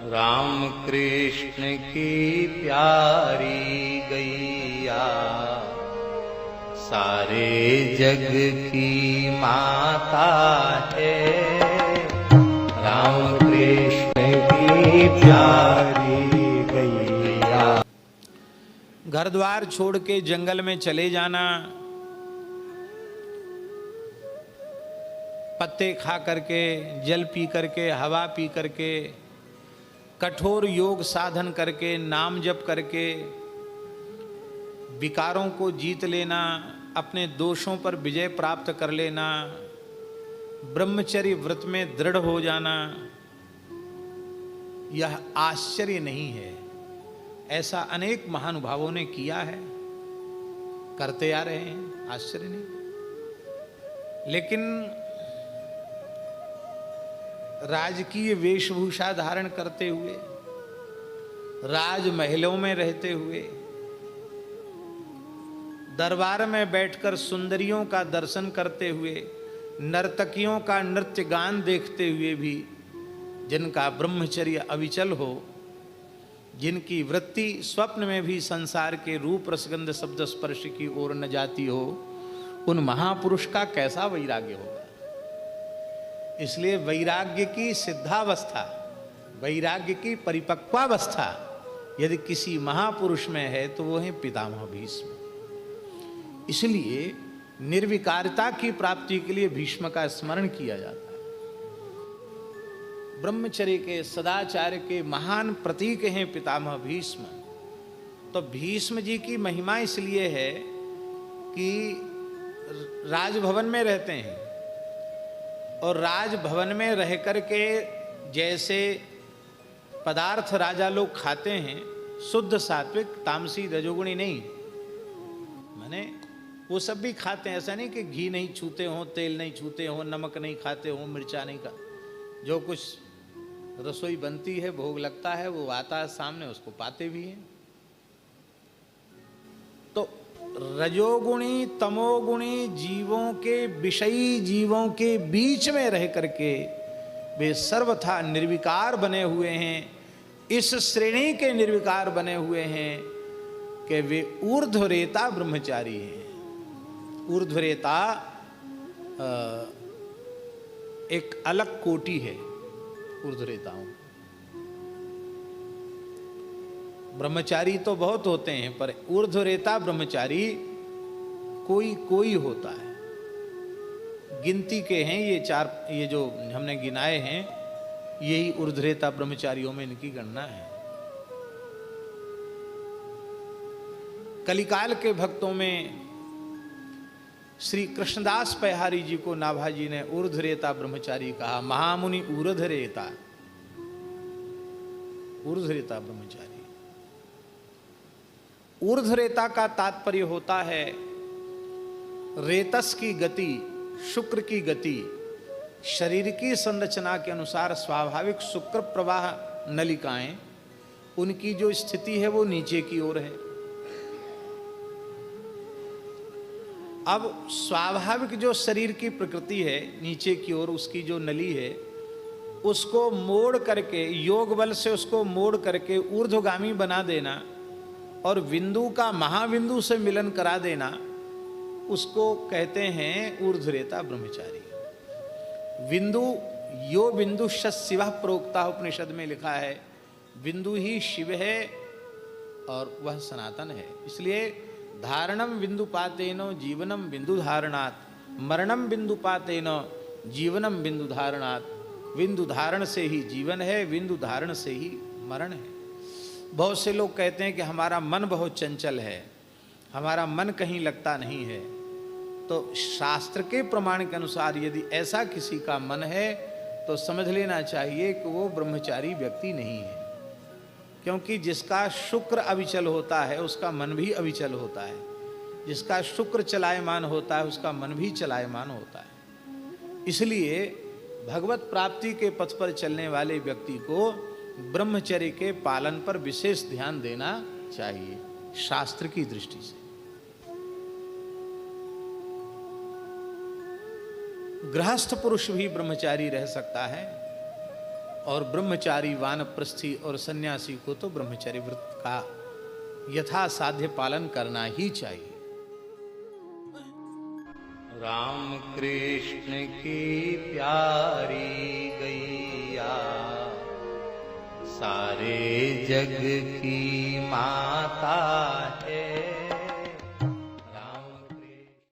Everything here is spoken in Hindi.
राम कृष्ण की प्यारी गैया सारे जग की माता है। राम कृष्ण की प्यारी गैया। घर द्वार छोड़ के जंगल में चले जाना, पत्ते खा करके, जल पी करके, हवा पी करके, कठोर योग साधन करके, नाम जप करके विकारों को जीत लेना, अपने दोषों पर विजय प्राप्त कर लेना, ब्रह्मचर्य व्रत में दृढ़ हो जाना, यह आश्चर्य नहीं है। ऐसा अनेक महानुभावों ने किया है, करते आ रहे हैं, आश्चर्य नहीं। लेकिन राजकीय वेशभूषा धारण करते हुए, राजमहलों में रहते हुए, दरबार में बैठकर सुंदरियों का दर्शन करते हुए, नर्तकियों का नृत्य गान देखते हुए भी जिनका ब्रह्मचर्य अविचल हो, जिनकी वृत्ति स्वप्न में भी संसार के रूप रसगंध शब्द स्पर्श की ओर न जाती हो, उन महापुरुष का कैसा वैराग्य होगा। इसलिए वैराग्य की सिद्धावस्था, वैराग्य की परिपक्वावस्था यदि किसी महापुरुष में है तो वो है पितामह भीष्म। इसलिए निर्विकारता की प्राप्ति के लिए भीष्म का स्मरण किया जाता है। ब्रह्मचर्य के, सदाचार के महान प्रतीक हैं पितामह भीष्म। तो भीष्म जी की महिमा इसलिए है कि राजभवन में रहते हैं और राजभवन में रह करके जैसे पदार्थ राजा लोग खाते हैं, शुद्ध सात्विक, तामसी रजोगुणी नहीं, माने वो सब भी खाते हैं। ऐसा नहीं कि घी नहीं छूते हो, तेल नहीं छूते हो, नमक नहीं खाते हो, मिर्चा नहीं खा, जो कुछ रसोई बनती है, भोग लगता है, वो आता है सामने, उसको पाते भी हैं। तो रजोगुणी तमोगुणी जीवों के, विषयी जीवों के बीच में रह करके वे सर्वथा निर्विकार बने हुए हैं। इस श्रेणी के निर्विकार बने हुए हैं कि वे ऊर्ध्वरेता ब्रह्मचारी हैं। ऊर्ध्वरेता एक अलग कोटि है ऊर्ध्वरेताओं। ब्रह्मचारी तो बहुत होते हैं, पर ऊर्ध्वरेता ब्रह्मचारी कोई कोई होता है। गिनती के हैं ये चार, ये जो हमने गिनाए हैं, यही ऊर्ध्वरेता ब्रह्मचारियों में इनकी गणना है। कलिकाल के भक्तों में श्री कृष्णदास पैहारी जी को नाभाजी ने ऊर्ध्वरेता ब्रह्मचारी कहा। महामुनि ऊर्ध्वरेता, ऊर्ध्वरेता ब्रह्मचारी। ऊर्ध्वरेता का तात्पर्य होता है रेतस की गति, शुक्र की गति, शरीर की संरचना के अनुसार स्वाभाविक शुक्र प्रवाह नलिकाएं, उनकी जो स्थिति है वो नीचे की ओर है। अब स्वाभाविक जो शरीर की प्रकृति है नीचे की ओर, उसकी जो नली है, उसको मोड़ करके, योग बल से उसको मोड़ करके ऊर्ध्वगामी बना देना और बिंदु का महाबिंदु से मिलन करा देना, उसको कहते हैं ऊर्ध्वरेता ब्रह्मचारी। बिंदु यो बिंदु शिव प्रोक्ता उपनिषद में लिखा है, बिंदु ही शिव है और वह सनातन है। इसलिए धारणम बिंदुपातेनो जीवनम बिंदु धारणात्, मरणम बिंदुपातेनो जीवनम बिंदु धारणात्। बिंदु धारण से ही जीवन है, बिंदु धारण से ही मरण है। बहुत से लोग कहते हैं कि हमारा मन बहुत चंचल है, हमारा मन कहीं लगता नहीं है। तो शास्त्र के प्रमाण के अनुसार यदि ऐसा किसी का मन है तो समझ लेना चाहिए कि वो ब्रह्मचारी व्यक्ति नहीं है। क्योंकि जिसका शुक्र अविचल होता है उसका मन भी अविचल होता है, जिसका शुक्र चलायमान होता है उसका मन भी चलायमान होता है। इसलिए भगवत प्राप्ति के पथ पर चलने वाले व्यक्ति को ब्रह्मचर्य के पालन पर विशेष ध्यान देना चाहिए शास्त्र की दृष्टि से। गृहस्थ पुरुष भी ब्रह्मचारी रह सकता है, और ब्रह्मचारी वानप्रस्थी और सन्यासी को तो ब्रह्मचर्य व्रत का यथा साध्य पालन करना ही चाहिए। राम कृष्ण की प्यारी गैया सारे जग की माता है।